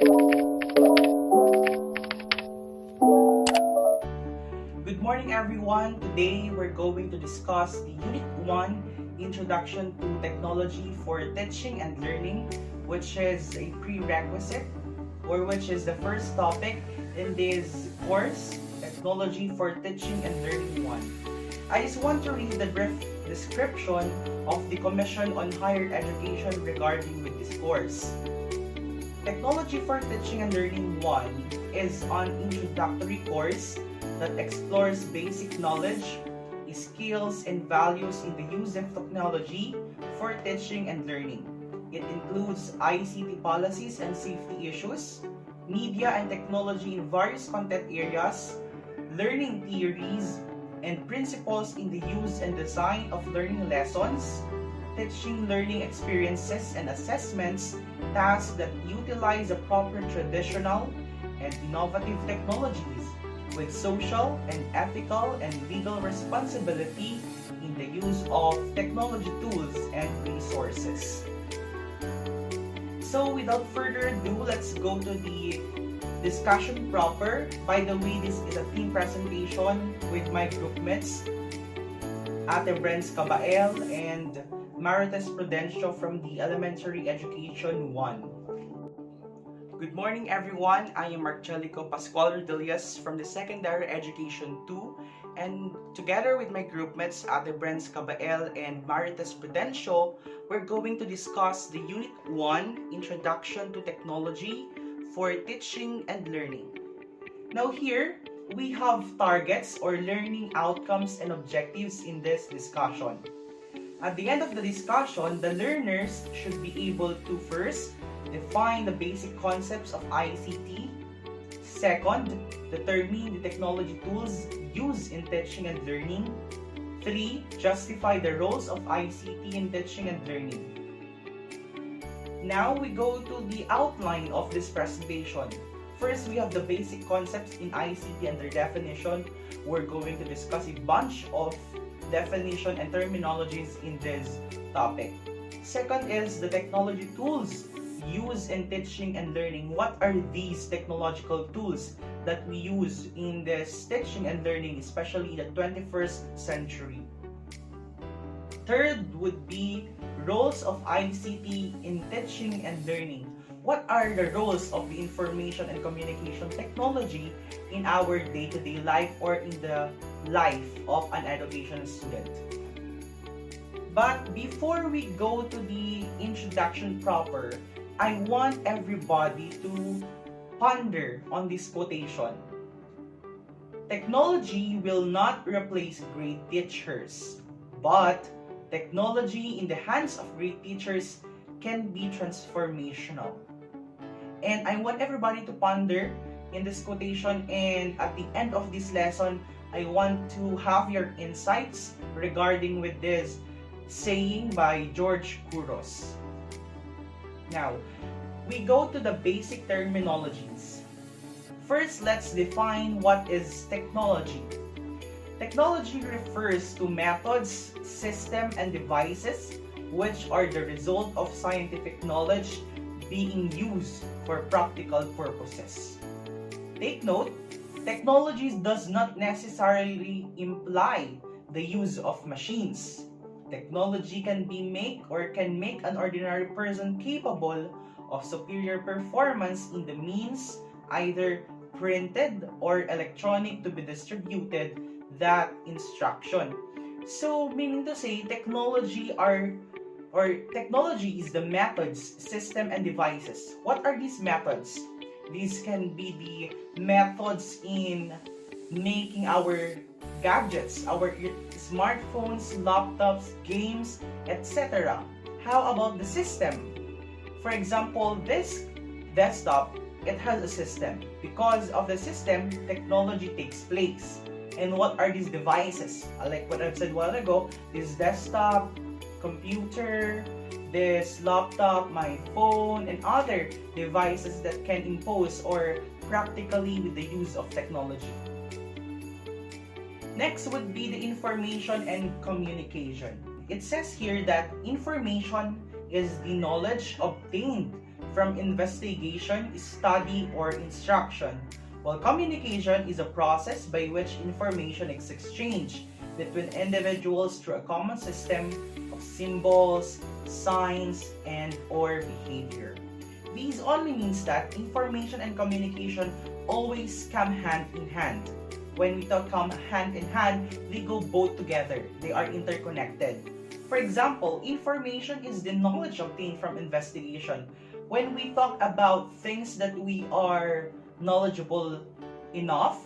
Good morning everyone. Today we're going to discuss the Unit 1 Introduction to Technology for Teaching and Learning, which is a prerequisite or which is the first topic in this course, Technology for Teaching and Learning 1. I just want to read the brief description of the Commission on Higher Education regarding with this course. Technology for Teaching and Learning 1 is an introductory course that explores basic knowledge, skills, and values in the use of technology for teaching and learning. It includes ICT policies and safety issues, media and technology in various content areas, learning theories, and principles in the use and design of learning lessons, teaching learning experiences and assessments, tasks that utilize the proper traditional and innovative technologies with social and ethical and legal responsibility in the use of technology tools and resources. So without further ado, let's go to the discussion proper. By the way, this is a team presentation with my groupmates, Ate Brens Cabael and Marites Prudencio from the Elementary Education 1. Good morning everyone, I am Marcelico Pascual Rodillas from the Secondary Education 2, and together with my groupmates Ate Brens Cabael and Marites Prudencio, we're going to discuss the Unit 1 Introduction to Technology for Teaching and Learning. Now here, we have targets or learning outcomes and objectives in this discussion. At the end of the discussion, the learners should be able to first define the basic concepts of ICT. Second, determine the technology tools used in teaching and learning. 3. Justify the roles of ICT in teaching and learning. Now we go to the outline of this presentation. First, we have the basic concepts in ICT and their definition. We're going to discuss a bunch of definition and terminologies in this topic. Second is the technology tools used in teaching and learning. What are these technological tools that we use in this teaching and learning, especially in the 21st century? Third would be roles of ICT in teaching and learning. What are the roles of the information and communication technology in our day-to-day life or in the life of an education student? But before we go to the introduction proper, I want everybody to ponder on this quotation. Technology will not replace great teachers, but technology in the hands of great teachers can be transformational. And I want everybody to ponder in this quotation, and at the end of this lesson, I want to have your insights regarding with this saying by George Couros. Now, we go to the basic terminologies. First, let's define what is technology. Technology refers to methods, systems, and devices which are the result of scientific knowledge being used for practical purposes. Take note, technology does not necessarily imply the use of machines. Technology can make an ordinary person capable of superior performance in the means either printed or electronic to be distributed that instruction. So meaning to say technology is the methods, system, and devices. What are these methods? These can be the methods in making our gadgets, our smartphones, laptops, games, etc. How about the system? For example, this desktop, it has a system. Because of the system, technology takes place. And what are these devices? Like what I've said a while ago, this desktop, computer, this laptop, my phone, and other devices that can impose or practically with the use of technology. Next would be the information and communication. It says here that information is the knowledge obtained from investigation, study, or instruction, while communication is a process by which information is exchanged between individuals through a common system of symbols, signs, and or behavior. These only means that information and communication always come hand in hand. When we talk come hand in hand, they go both together. They are interconnected. For example, information is the knowledge obtained from investigation. When we talk about things that we are knowledgeable enough,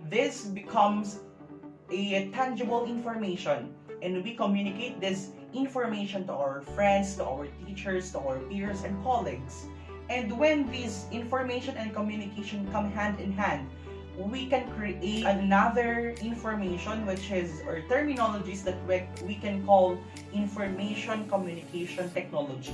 this becomes a tangible information, and we communicate this information to our friends, to our teachers, to our peers and colleagues. And when this information and communication come hand in hand, we can create another information, which is or terminologies that we can call information communication technology.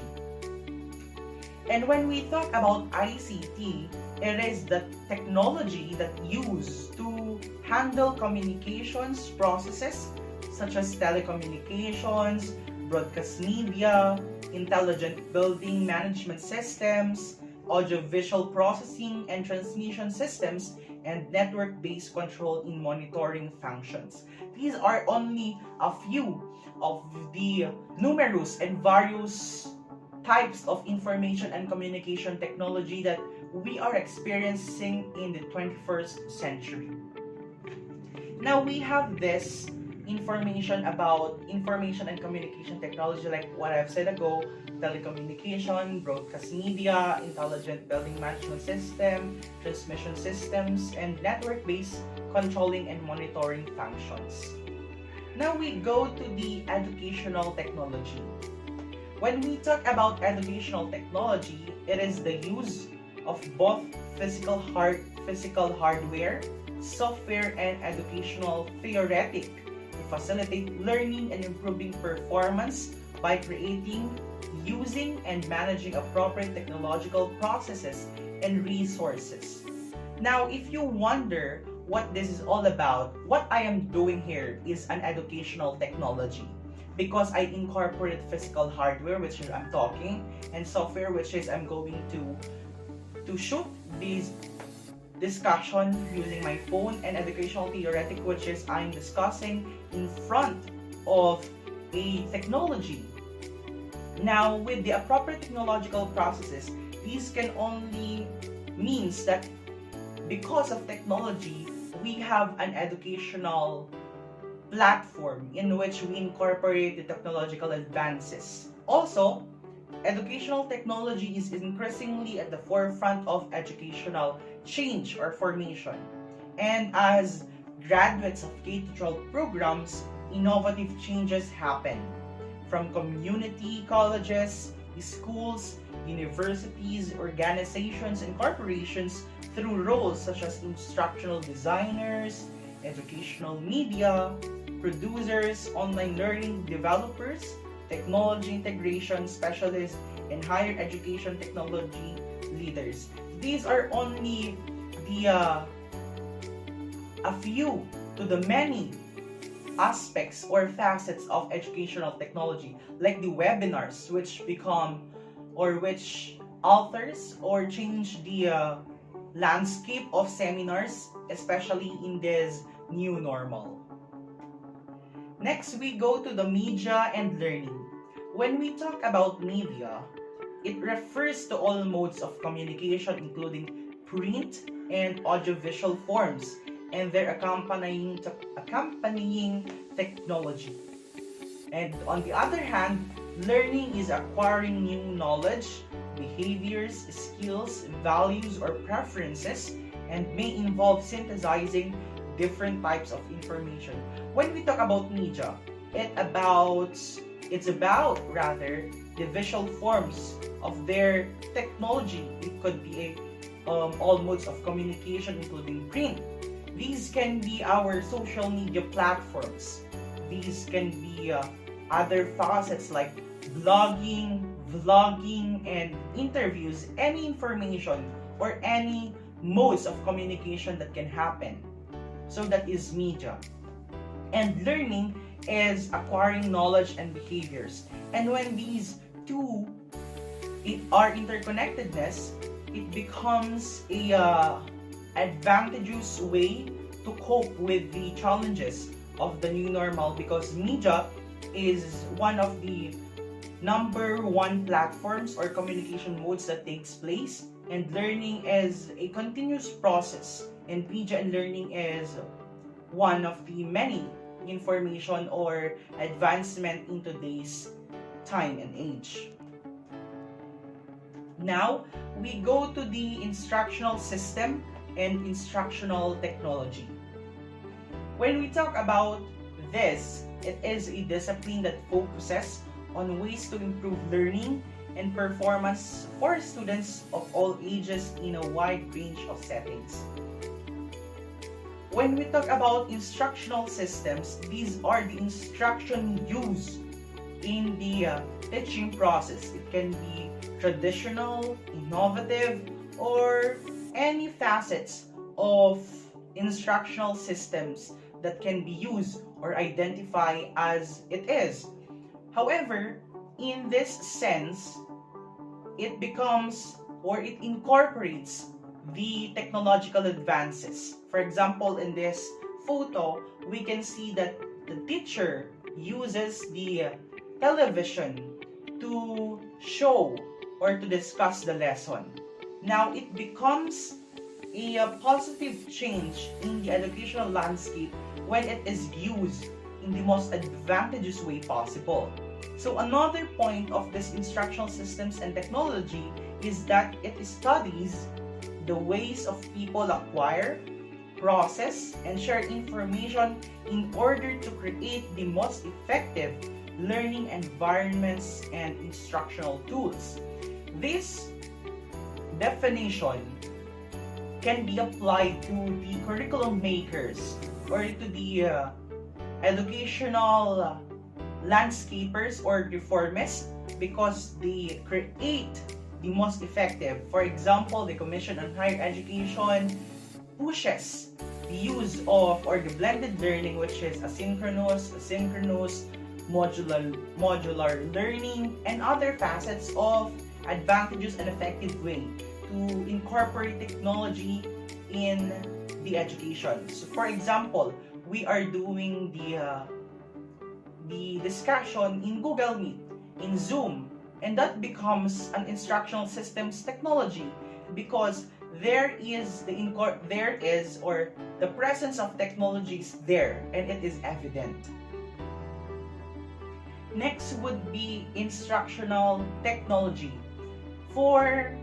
And when we talk about ICT, it is the technology that used to handle communications processes such as telecommunications, broadcast media, intelligent building management systems, audiovisual processing and transmission systems, and network-based control in monitoring functions. These are only a few of the numerous and various types of information and communication technology that we are experiencing in the 21st century. Now we have this information about information and communication technology, like what I've said ago: telecommunication, broadcast media, intelligent building management system, transmission systems, and network-based controlling and monitoring functions. Now we go to the educational technology. When we talk about educational technology, it is the use of both physical hardware, software, and educational theoretic to facilitate learning and improving performance by creating, using, and managing appropriate technological processes and resources. Now, if you wonder what this is all about, what I am doing here is an educational technology, because I incorporate physical hardware, which is I'm talking, and software, which is I'm going to shoot these discussion using my phone, and educational theoretic, which is I'm discussing in front of a technology. Now, with the appropriate technological processes, these can only means that because of technology, we have an educational platform in which we incorporate the technological advances. Also, educational technology is increasingly at the forefront of educational change or formation. And as graduates of K-12 programs, innovative changes happen. From community colleges, schools, universities, organizations, and corporations through roles such as instructional designers, educational media, producers, online learning developers, technology integration specialists, and higher education technology leaders. These are only a few to the many aspects or facets of educational technology, like the webinars, which become or which alters or change the landscape of seminars, especially in this new normal. Next, we go to the media and learning. When we talk about media, it refers to all modes of communication, including print and audiovisual forms, and their accompanying technology. And on the other hand, learning is acquiring new knowledge, behaviors, skills, values, or preferences, and may involve synthesizing different types of information. When we talk about media, it's about the visual forms of their technology. It could be all modes of communication, including print. These can be our social media platforms. These can be other facets like blogging, vlogging, and interviews, any information or any modes of communication that can happen. So that is media. And learning is acquiring knowledge and behaviors. And when these two our interconnectedness, it becomes a advantageous way to cope with the challenges of the new normal, because media is one of the number one platforms or communication modes that takes place, and learning is a continuous process, and media and learning is one of the many information or advancement in today's time and age. Now, we go to the instructional system and instructional technology. When we talk about this, it is a discipline that focuses on ways to improve learning and performance for students of all ages in a wide range of settings. When we talk about instructional systems, these are the instruction used in the teaching process. It can be traditional, innovative, or any facets of instructional systems that can be used or identify as it is. However, in this sense, it becomes or it incorporates the technological advances. For example, in this photo, we can see that the teacher uses the television to show or to discuss the lesson. Now, it becomes a positive change in the educational landscape when it is used in the most advantageous way possible. So another point of this instructional systems and technology is that it studies the ways of people acquire, process, and share information in order to create the most effective learning environments and instructional tools. This definition can be applied to the curriculum makers or to the educational landscapers or reformists, because they create the most effective. For example, the Commission on Higher Education pushes the use of or the blended learning, which is asynchronous, modular learning, and other facets of advantageous and effective way to incorporate technology in the education. So for example, we are doing the discussion in Google Meet, in Zoom, and that becomes an instructional systems technology, because the presence of technology is there and it is evident. Next would be instructional technology. For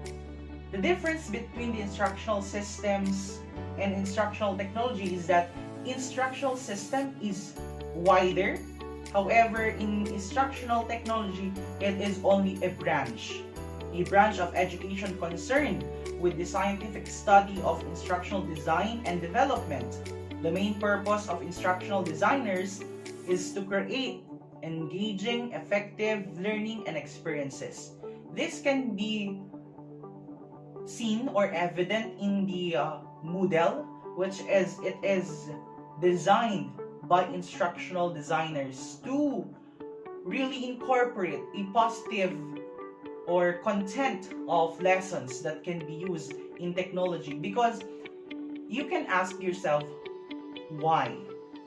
the difference between the instructional systems and instructional technology is that instructional system is wider. However, in instructional technology, it is only a branch of education concerned with the scientific study of instructional design and development. The main purpose of instructional designers is to create engaging, effective learning and experiences. This can be seen or evident in the Moodle, which is designed by instructional designers to really incorporate a positive or content of lessons that can be used in technology. Because you can ask yourself, why?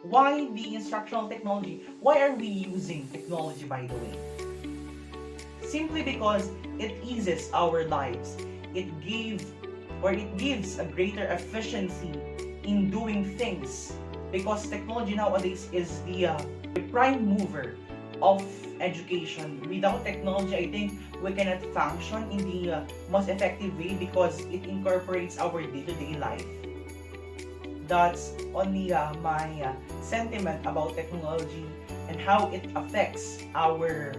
Why the instructional technology? Why are we using technology, by the way? Simply because it eases our lives. It gives a greater efficiency in doing things, because technology nowadays is the prime mover of education. Without technology, I think we cannot function in the most effective way, because it incorporates our day-to-day life. That's only my sentiment about technology and how it affects our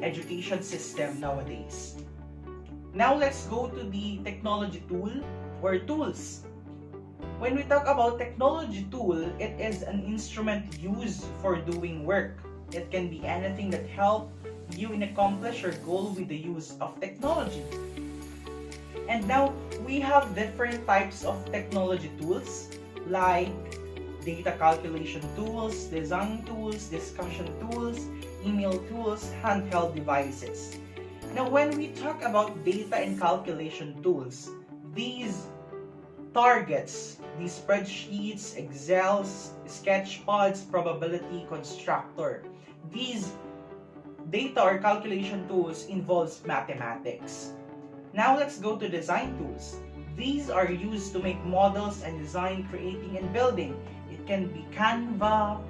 education system nowadays. Now let's go to the technology tool or tools. When we talk about technology tool, it is an instrument used for doing work. It can be anything that help you in accomplish your goal with the use of technology. And now we have different types of technology tools, like data calculation tools, design tools, discussion tools, email tools, handheld devices. Now, when we talk about data and calculation tools, these targets, these spreadsheets, Excels, sketchpods, probability constructor, these data or calculation tools involves mathematics. Now let's go to design tools. These are used to make models and design, creating and building. It can be Canva,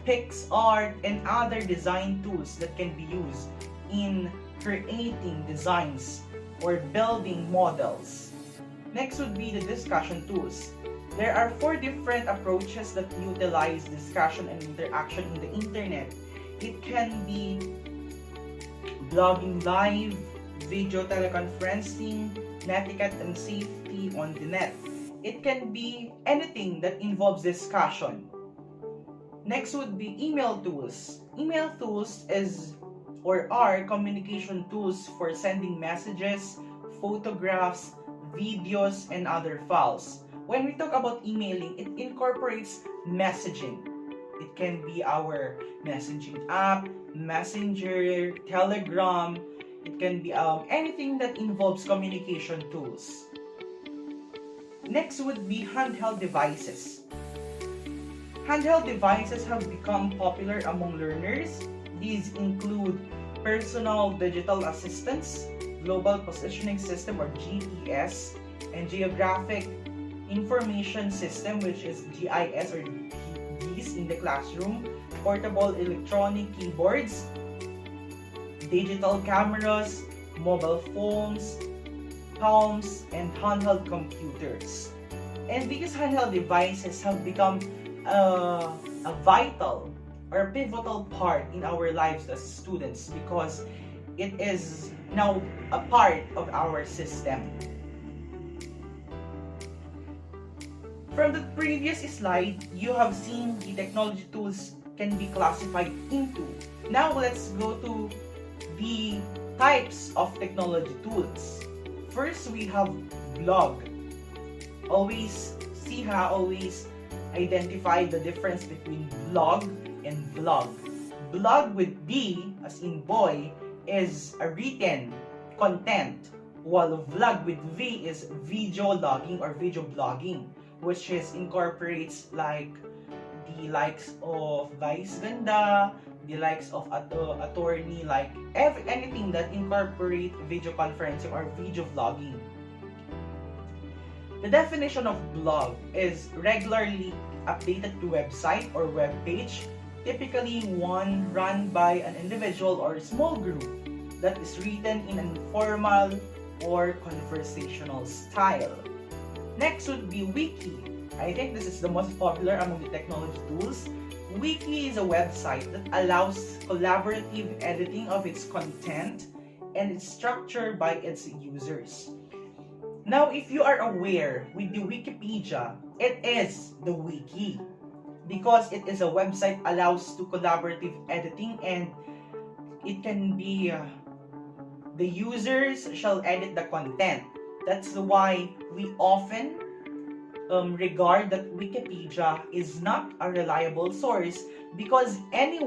PixArt, and other design tools that can be used in creating designs or building models. Next would be the discussion tools. There are 4 different approaches that utilize discussion and interaction in the internet. It can be blogging live, video teleconferencing, netiquette and safety on the net. It can be anything that involves discussion. Next would be email tools. Email tools are communication tools for sending messages, photographs, videos, and other files. When we talk about emailing, it incorporates messaging. It can be our messaging app, Messenger, Telegram. It can be anything that involves communication tools. Next would be handheld devices. Handheld devices have become popular among learners. These include personal digital assistants, global positioning system or GPS, and geographic information system, which is GIS or GIS in the classroom, portable electronic keyboards, digital cameras, mobile phones, palms, and handheld computers. And these handheld devices have become a vital or pivotal part in our lives as students because it is now a part of our system. From the previous slide, you have seen the technology tools can be classified into. Now let's go to the types of technology tools. First, we have blog. Always identify the difference between blog and vlog. Blog with B, as in boy, is a written content, while vlog with V is video logging or video blogging, which incorporates like the likes of Vice Ganda, the likes of attorney, like anything that incorporate video conferencing or video vlogging. The definition of blog is regularly updated to website or web page, typically one run by an individual or small group that is written in an informal or conversational style. Next would be wiki. I think this is the most popular among the technology tools. Wiki is a website that allows collaborative editing of its content and it's structured by its users. Now, if you are aware with the Wikipedia, it is the wiki because it is a website allows to collaborative editing and it can be the users shall edit the content. That's why we often regard that Wikipedia is not a reliable source because any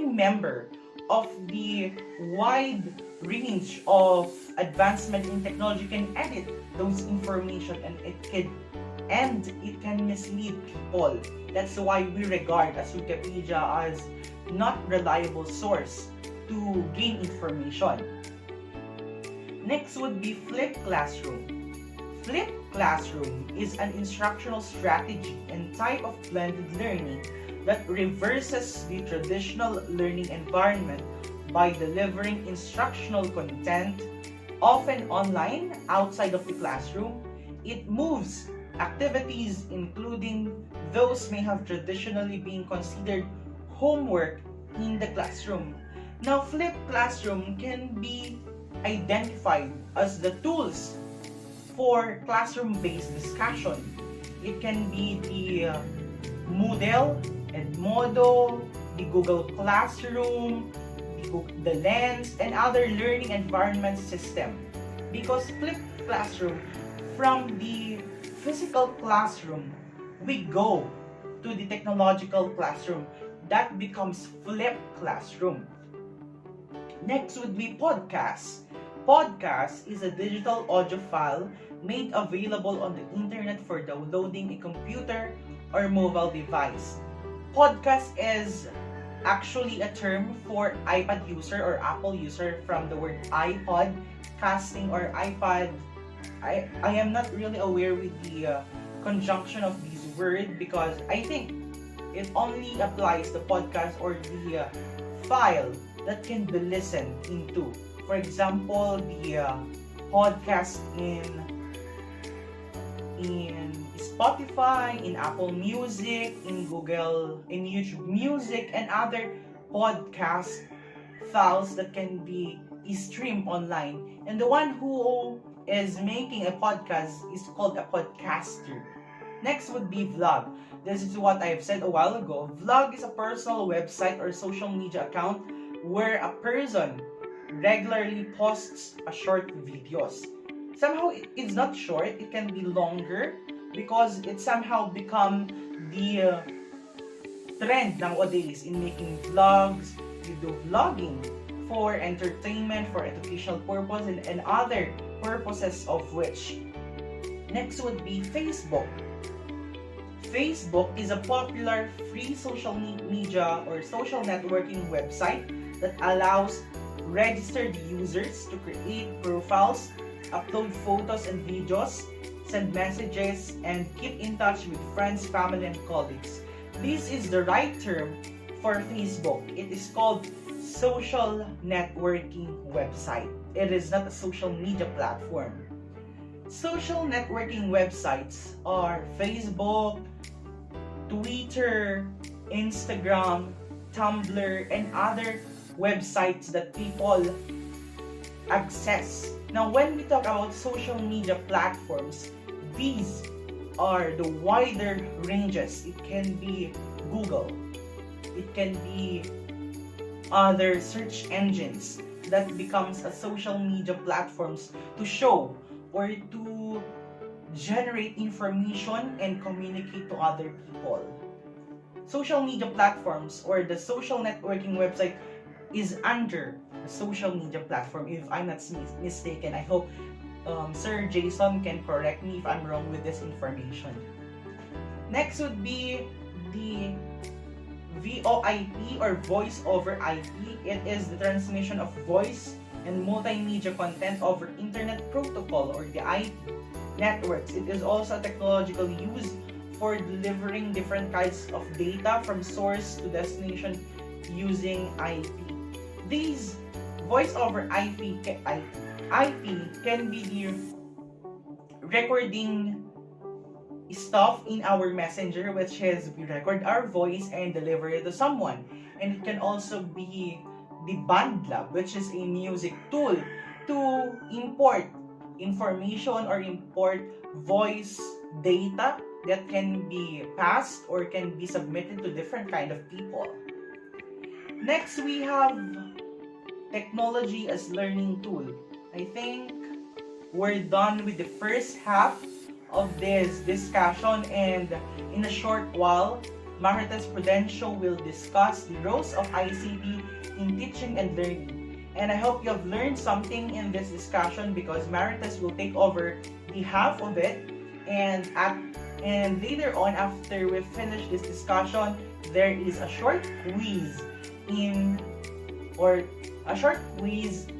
member of the wide range of advancement in technology can edit those information and it can mislead people. That's why we regard as Wikipedia as not reliable source to gain information. Next would be flipped classroom. Flipped classroom is an instructional strategy and type of blended learning that reverses the traditional learning environment by delivering instructional content, often online, outside of the classroom. It moves activities, including those may have traditionally been considered homework, in the classroom. Now, flipped classroom can be identified as the tools for classroom-based discussion. It can be the Moodle, Edmodo, the Google Classroom, the Lens, and other learning environment system. Because flipped classroom, from the physical classroom, we go to the technological classroom. That becomes flipped classroom. Next would be podcasts. podcast is a digital audio file made available on the internet for downloading a computer or mobile device. Podcast is actually a term for iPad user or Apple user from the word iPod, casting, or iPad. I am not really aware with the conjunction of these words because I think it only applies the podcast or the file that can be listened into. For example, the podcast in Spotify, in Apple Music, in Google, in YouTube Music, and other podcast files that can be streamed online. And the one who is making a podcast is called a podcaster. Next would be vlog. This is what I have said a while ago. Vlog is a personal website or social media account where a person regularly posts a short videos. Somehow it's not short, it can be longer because it somehow become the trend nowadays in making vlogs. You do vlogging for entertainment, for educational purpose, and other purposes of which. Next would be Facebook. Facebook is a popular free social media or social networking website that allows registered users to create profiles, upload photos and videos, send messages, and keep in touch with friends, family, and colleagues. This is the right term for Facebook. It is called social networking website. It is not a social media platform. Social networking websites are Facebook, Twitter, Instagram, Tumblr, and other websites that people access. Now, when we talk about social media platforms, these are the wider ranges. It can be Google, it can be other search engines that becomes a social media platforms to show or to generate information and communicate to other people. Social media platforms or the social networking website is under the social media platform, if I'm not mistaken. I hope Sir Jason can correct me if I'm wrong with this information. Next would be the VoIP or voice over IP. It is the transmission of voice and multimedia content over internet protocol or the IP networks. It is also a technological use for delivering different kinds of data from source to destination using IP. These voice over IP can be the recording stuff in our messenger, which is we record our voice and deliver it to someone. And it can also be the BandLab, which is a music tool to import information or import voice data that can be passed or can be submitted to different kind of people. Next, we have technology as learning tool. I think we're done with the first half of this discussion, and in a short while, Marites Prudential will discuss the roles of ICT in teaching and learning. And I hope you have learned something in this discussion because Marites will take over the half of it, and later on, after we finish this discussion, there is a short quiz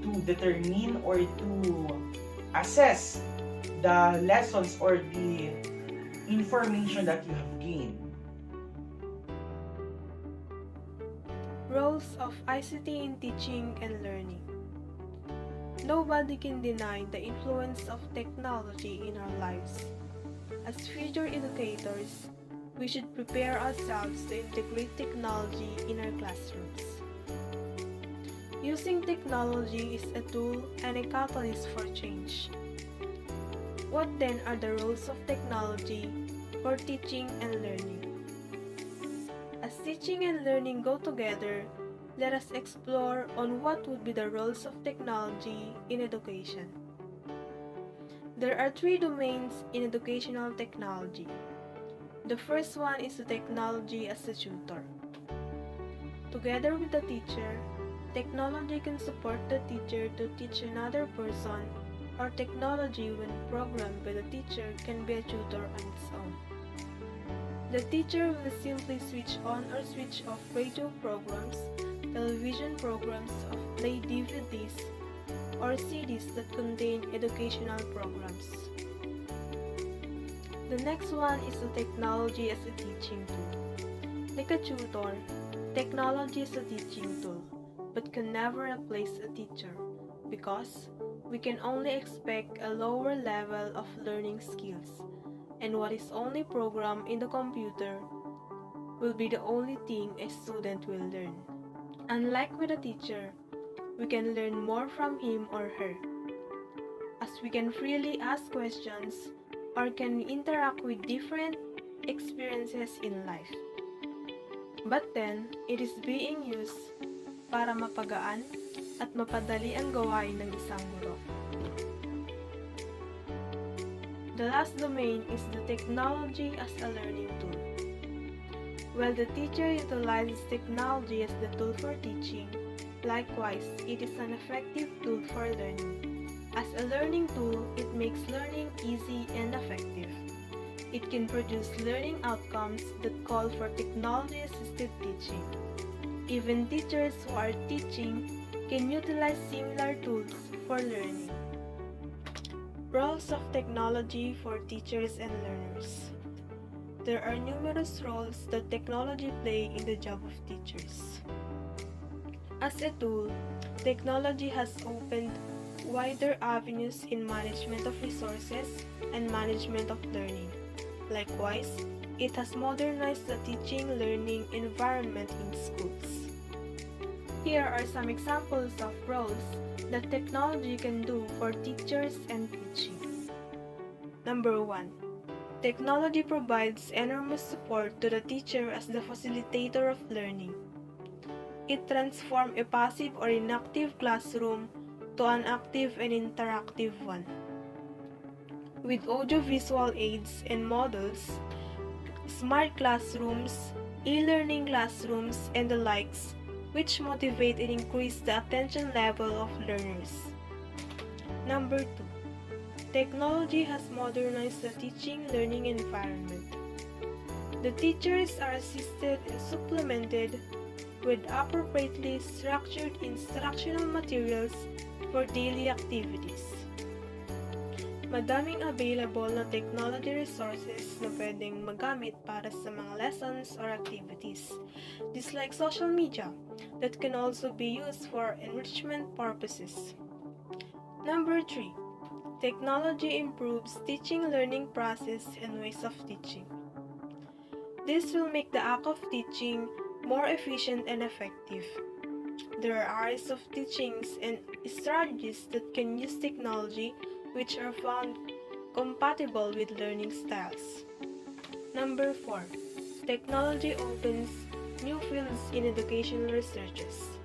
to determine or to assess the lessons or the information that you have gained. Roles of ICT in teaching and learning. Nobody can deny the influence of technology in our lives. As future educators, we should prepare ourselves to integrate technology in our classrooms. Using technology is a tool and a catalyst for change. What then are the roles of technology for teaching and learning? As teaching and learning go together, let us explore on what would be the roles of technology in education. There are three domains in educational technology. The first one is the technology as a tutor. Together with the teacher, Technology can support the teacher to teach another person, or technology, when programmed by the teacher, can be a tutor on its own. The teacher will simply switch on or switch off radio programs, television programs of play DVDs, or CDs that contain educational programs. The next one is the technology as a teaching tool. Like a tutor, technology is a teaching tool, but can never replace a teacher because we can only expect a lower level of learning skills, and what is only programmed in the computer will be the only thing a student will learn. Unlike with a teacher, we can learn more from him or her, as we can freely ask questions or can interact with different experiences in life. But then, it is being used para mapagaan at mapadali ang gawain ng isang guro. The last domain is the technology as a learning tool. While the teacher utilizes technology as the tool for teaching, likewise, it is an effective tool for learning. As a learning tool, it makes learning easy and effective. It can produce learning outcomes that call for technology-assisted teaching. Even teachers who are teaching can utilize similar tools for learning. Roles of technology for teachers and learners. There are numerous roles that technology play in the job of teachers. As a tool, technology has opened wider avenues in management of resources and management of learning. Likewise, it has modernized the teaching-learning environment in schools. Here are some examples of roles that technology can do for teachers and teaching. Number 1. Technology provides enormous support to the teacher as the facilitator of learning. It transforms a passive or inactive classroom to an active and interactive one. With audiovisual aids and models, smart classrooms, e-learning classrooms, and the likes, which motivate and increase the attention level of learners. Number 2. Technology has modernized the teaching-learning environment. The teachers are assisted and supplemented with appropriately structured instructional materials for daily activities. Madaming available na technology resources na pwedeng magamit para sa mga lessons or activities, just like social media, that can also be used for enrichment purposes. Number 3. Technology improves teaching-learning process and ways of teaching. This will make the act of teaching more efficient and effective. There are areas of teachings and strategies that can use technology which are found compatible with learning styles. Number 4. Technology opens new fields in educational researches.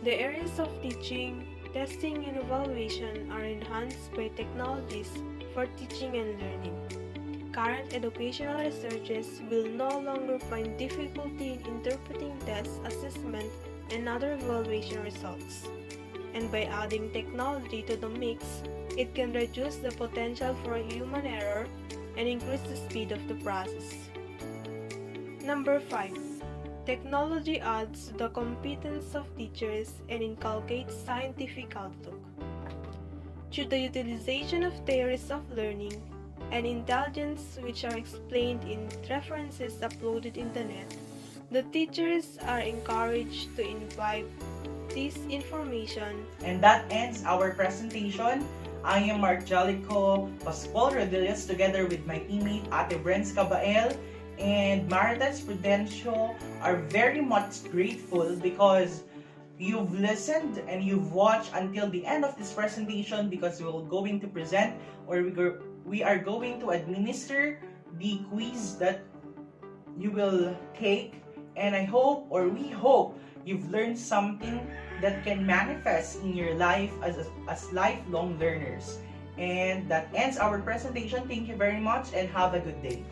The areas of teaching, testing, and evaluation are enhanced by technologies for teaching and learning. Current educational researchers will no longer find difficulty in interpreting test, assessment, and other evaluation results. And by adding technology to the mix, it can reduce the potential for human error and increase the speed of the process. Number 5. Technology adds to the competence of teachers and inculcates scientific outlook. Through the utilization of theories of learning and intelligence which are explained in references uploaded in the net, the teachers are encouraged to imbibe this information. And that ends our presentation. I am Marjalico Pascual Rodillas together with my teammate Ate Brens Cabael and Marites Prudencio are very much grateful because you've listened and you've watched until the end of this presentation because we're going to present or we are going to administer the quiz that you will take, and I hope or we hope you've learned something that can manifest in your life as lifelong learners. And that ends our presentation. Thank you very much and have a good day.